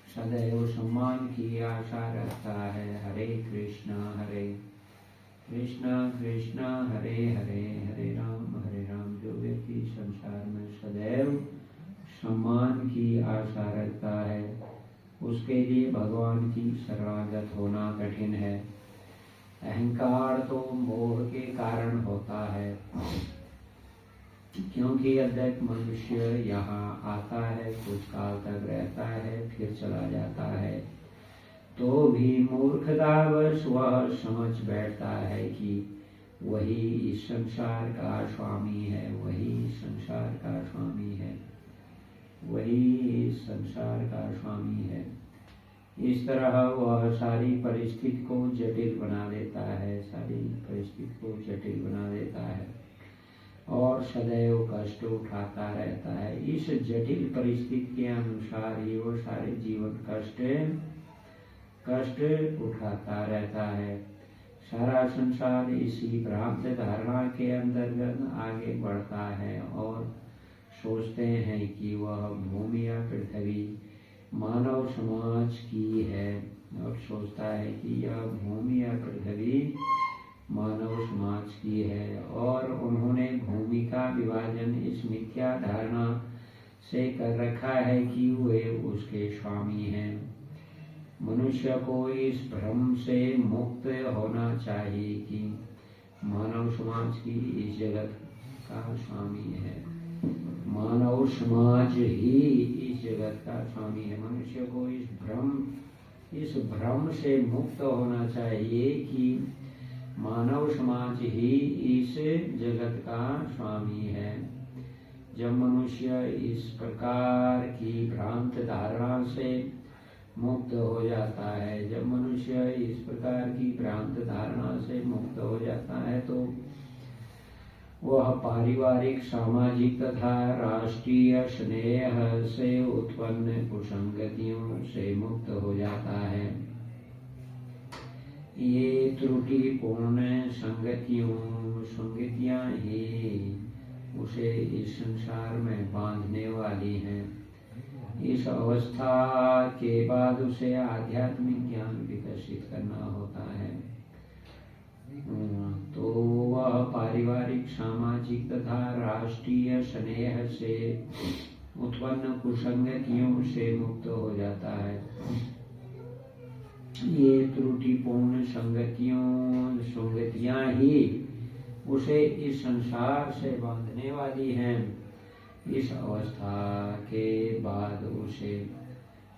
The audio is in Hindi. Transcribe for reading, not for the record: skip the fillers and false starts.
सदैव सम्मान की आशा रखता है। हरे कृष्णा कृष्णा हरे हरे, हरे राम। जो व्यक्ति संसार में सदैव सम्मान की आशा रखता है उसके लिए भगवान की शरणागत होना कठिन है। अहंकार तो मोह के कारण होता है, क्योंकि अद्वैत मनुष्य यहाँ आता है, कुछ काल तक रहता है, फिर चला जाता है, तो भी मूर्खतावश वह समझ बैठता है कि वही इस संसार का स्वामी है, वही संसार का स्वामी है, वही इस संसार का स्वामी है। इस तरह वह सारी परिस्थिति को जटिल बना देता है, सारी परिस्थिति को जटिल बना देता है और सदैव कष्ट उठाता रहता है। इस जटिल परिस्थिति के अनुसार ही वो सारे जीवन कष्ट उठाता रहता है। सारा संसार इसी भ्रांत धारणा के अंतर्गत आगे बढ़ता है और सोचते हैं कि वह भूमि या पृथ्वी मानव समाज की है, और सोचता है कि यह भूमि या पृथ्वी मानव समाज की है, और उन्होंने भूमि का विभाजन इस मिथ्या धारणा से कर रखा है कि वे उसके स्वामी हैं। मनुष्य को इस भ्रम से मुक्त होना चाहिए कि मानव समाज की इस जगत का स्वामी है, मानव समाज ही इस जगत का स्वामी है। मनुष्य को इस भ्रम से मुक्त होना चाहिए कि मानव समाज ही इस जगत का स्वामी है। जब मनुष्य इस प्रकार की भ्रांत धारणा से मुक्त हो जाता है, जब मनुष्य इस प्रकार की भ्रांत धारणा से मुक्त हो जाता है, तो वह पारिवारिक, सामाजिक तथा राष्ट्रीय स्नेह से उत्पन्न कुसंगतियों से मुक्त हो जाता है। ये त्रुटिपूर्ण संगतियां ही उसे इस संसार में बांधने वाली हैं। इस अवस्था के बाद उसे आध्यात्मिक ज्ञान विकसित करना होता है, तो वह पारिवारिक, सामाजिक तथा राष्ट्रीय स्नेह से उत्पन्न कुसंगतियों से मुक्त हो जाता है। ये त्रुटिपूर्ण संगतियां ही उसे इस संसार से बांधने वाली हैं। इस अवस्था के बाद उसे